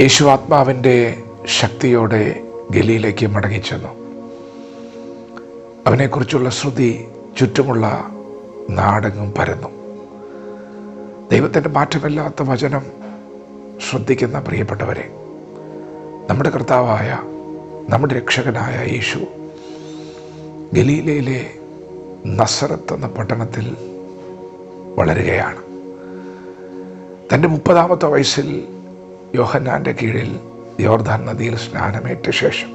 യേശു ആത്മാവിൻ്റെ ശക്തിയോടെ ഗലീലയ്ക്ക് മടങ്ങിച്ചെന്നു. അവനെക്കുറിച്ചുള്ള ശ്രുതി ചുറ്റുമുള്ള നാടെങ്ങും പരന്നു. ദൈവത്തിൻ്റെ മാറ്റമില്ലാത്ത വചനം ശ്രദ്ധിക്കുന്ന പ്രിയപ്പെട്ടവരെ, നമ്മുടെ കർത്താവായ നമ്മുടെ രക്ഷകനായ യേശു ഗലീലയിലെ നസറത്ത് എന്ന പട്ടണത്തിൽ വളരുകയാണ്. തൻ്റെ 30-ാമത്തെ വയസ്സിൽ യോഹന്നാൻ്റെ കീഴിൽ യോർദാൻ നദിയിൽ സ്നാനമേറ്റ ശേഷം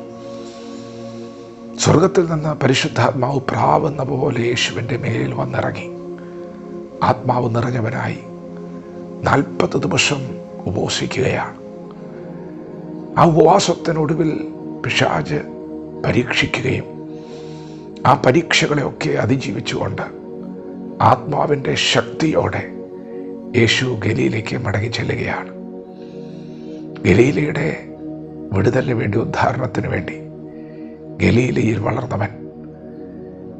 സ്വർഗത്തിൽ നിന്ന് പരിശുദ്ധാത്മാവ് പ്രാവെന്ന പോലെ യേശുവിൻ്റെ മേലിൽ വന്നിറങ്ങി. ആത്മാവ് നിറഞ്ഞവനായി 40 ദിവസം ഉപവസിക്കുകയാണ്. ആ ഉപവാസത്തിനൊടുവിൽ പിശാച് പരീക്ഷിക്കുകയും ആ പരീക്ഷകളെയൊക്കെ അതിജീവിച്ചുകൊണ്ട് ആത്മാവിൻ്റെ ശക്തിയോടെ യേശു ഗലീലയ്ക്ക് മടങ്ങി ചെല്ലുകയാണ്. ഗലീലയുടെ വിടുതലിന് വേണ്ടി, ഉദ്ധാരണത്തിന് വേണ്ടി ഗലീലയിൽ വളർന്നവൻ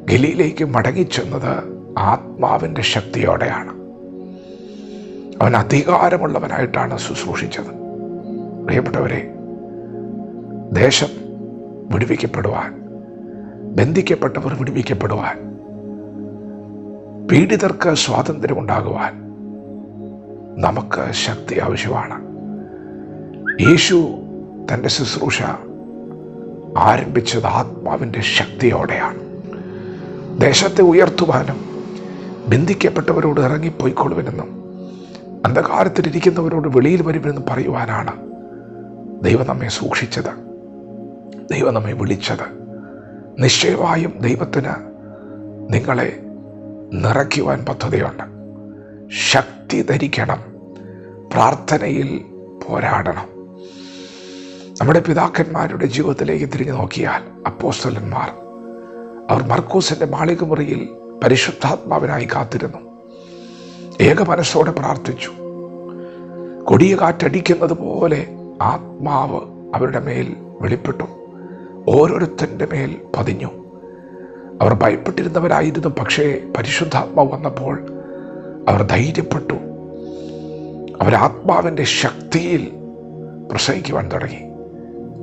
ഗലീലയ്ക്ക് മടങ്ങിച്ചെന്നത് ആത്മാവിൻ്റെ ശക്തിയോടെയാണ്. അവൻ അധികാരമുള്ളവനായിട്ടാണ് ശുശ്രൂഷിച്ചത്. പ്രിയപ്പെട്ടവരെ, ദേശം വിടുവിക്കപ്പെടുവാൻ, ബന്ധിക്കപ്പെട്ടവർ വിടുവിക്കപ്പെടുവാൻ, പീഡിതർക്ക് സ്വാതന്ത്ര്യമുണ്ടാകുവാൻ നമുക്ക് ശക്തി ആവശ്യമാണ്. യേശു തൻ്റെ ശുശ്രൂഷ ആരംഭിച്ചത് ആത്മാവിൻ്റെ ശക്തിയോടെയാണ്. ദേശത്തെ ഉയർത്തുവാനും ബന്ധിക്കപ്പെട്ടവരോട് ഇറങ്ങിപ്പോയിക്കൊള്ളുവനെന്നും അന്ധകാരത്തിലിരിക്കുന്നവരോട് വെളിയിൽ വരുമെന്നും പറയുവാനാണ് ദൈവം നമ്മെ സൂക്ഷിച്ചത്, ദൈവം നമ്മെ വിളിച്ചത്. നിശ്ചയമായും ദൈവത്തിന് നിങ്ങളെ നിറയ്ക്കുവാൻ പദ്ധതിയുണ്ട്. ശക്തി ധരിക്കണം, പ്രാർത്ഥനയിൽ പോരാടണം. നമ്മുടെ പിതാക്കന്മാരുടെ ജീവിതത്തിലേക്ക് തിരിഞ്ഞു നോക്കിയാൽ അപ്പോസ്തലന്മാർ, അവർ മർക്കോസിൻ്റെ മാളികമുറിയിൽ പരിശുദ്ധാത്മാവിനായി കാത്തിരുന്നു. ഏക മനസ്സോടെ പ്രാർത്ഥിച്ചു. കൊടിയ കാറ്റടിക്കുന്നത് പോലെ ആത്മാവ് അവരുടെ മേൽ വെളിപ്പെട്ടു, ഓരോരുത്തൻ്റെ മേൽ പതിഞ്ഞു. അവർ ഭയപ്പെട്ടിരുന്നവരായിരുന്നു. പക്ഷേ പരിശുദ്ധാത്മാവ് വന്നപ്പോൾ അവർ ധൈര്യപ്പെട്ടു. അവരാത്മാവിൻ്റെ ശക്തിയിൽ പ്രസംഗിക്കുവാൻ തുടങ്ങി.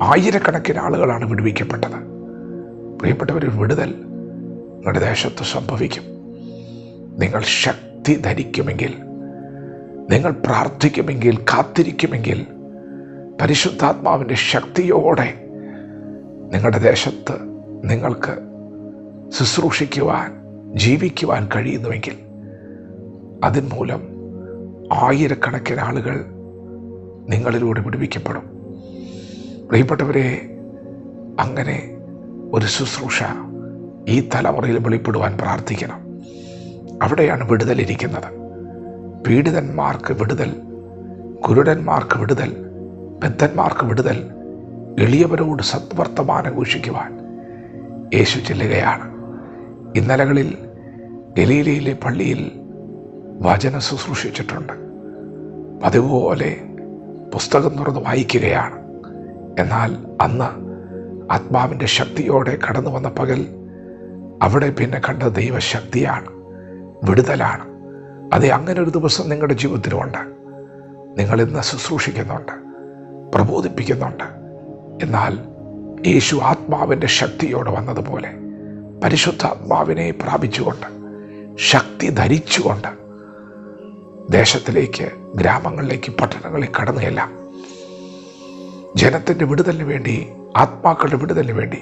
ആയിരക്കണക്കിന് ആളുകളാണ് വിടുവിക്കപ്പെട്ടത്. പ്രിയപ്പെട്ടവർ, വിടുതൽ നിങ്ങളുടെ ദേശത്ത് സംഭവിക്കും. നിങ്ങൾ ശക്തി ധരിക്കുമെങ്കിൽ, നിങ്ങൾ പ്രാർത്ഥിക്കുമെങ്കിൽ, കാത്തിരിക്കുമെങ്കിൽ, പരിശുദ്ധാത്മാവിൻ്റെ ശക്തിയോടെ നിങ്ങളുടെ ദേശത്ത് നിങ്ങൾക്ക് ശുശ്രൂഷിക്കുവാൻ, ജീവിക്കുവാൻ കഴിയുന്നുവെങ്കിൽ അതിൻ മൂലം ആയിരക്കണക്കിന് ആളുകൾ നിങ്ങളിലൂടെ വിടുവിക്കപ്പെടും. പ്രിയപ്പെട്ടവരെ, അങ്ങനെ ഒരു ശുശ്രൂഷ ഈ തലമുറയിൽ വെളിപ്പെടുവാൻ പ്രാർത്ഥിക്കണം. അവിടെയാണ് വിടുതലിരിക്കുന്നത്. പീഡിതന്മാർക്ക് വിടുതൽ, കുരുടന്മാർക്ക് വിടുതൽ, ബദ്ധന്മാർക്ക് വിടുതൽ, എളിയവരോട് സദ്വർത്തമാനം ഘോഷിക്കുവാൻ യേശു ചെല്ലുകയാണ്. ഇന്നലകളിൽ ഗലീലയിലെ പള്ളിയിൽ വചനം ശുശ്രൂഷിച്ചിട്ടുണ്ട്. അതുപോലെ പുസ്തകം തുറന്ന് വായിക്കുകയാണ്. എന്നാൽ അന്ന് ആത്മാവിൻ്റെ ശക്തിയോടെ കടന്നു വന്ന പകൽ അവിടെ പിന്നെ കണ്ട ദൈവശക്തിയാണ്, വിടുതലാണ്. അതെ, അങ്ങനെ ഒരു ദിവസം നിങ്ങളുടെ ജീവിതത്തിലുമുണ്ട്. നിങ്ങൾ ഇന്ന് ശുശ്രൂഷിക്കുന്നുണ്ട്, പ്രബോധിപ്പിക്കുന്നുണ്ട്. എന്നാൽ യേശു ആത്മാവിൻ്റെ ശക്തിയോടെ വന്നതുപോലെ പരിശുദ്ധാത്മാവിനെ പ്രാപിച്ചുകൊണ്ട്, ശക്തി ധരിച്ചുകൊണ്ട് ദേശത്തിലേക്ക്, ഗ്രാമങ്ങളിലേക്ക്, പട്ടണങ്ങളിൽ കടന്നുകയെല്ലാം ജനത്തിൻ്റെ വിടുതലിന് വേണ്ടി, ആത്മാക്കളുടെ വിടുതലിന് വേണ്ടി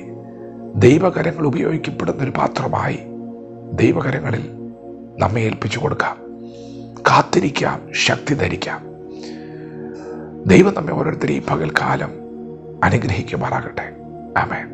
ദൈവകരങ്ങൾ ഉപയോഗിക്കപ്പെടുന്നൊരു പാത്രമായി ദൈവകരങ്ങളിൽ നമ്മെ ഏൽപ്പിച്ചു കൊടുക്കാം. കാത്തിരിക്കാം, ശക്തി ധരിക്കാം. ദൈവം നമ്മെ ഓരോരുത്തരെയും പകൽക്കാലം അനുഗ്രഹിക്കുമാറാകട്ടെ. ആമേൻ.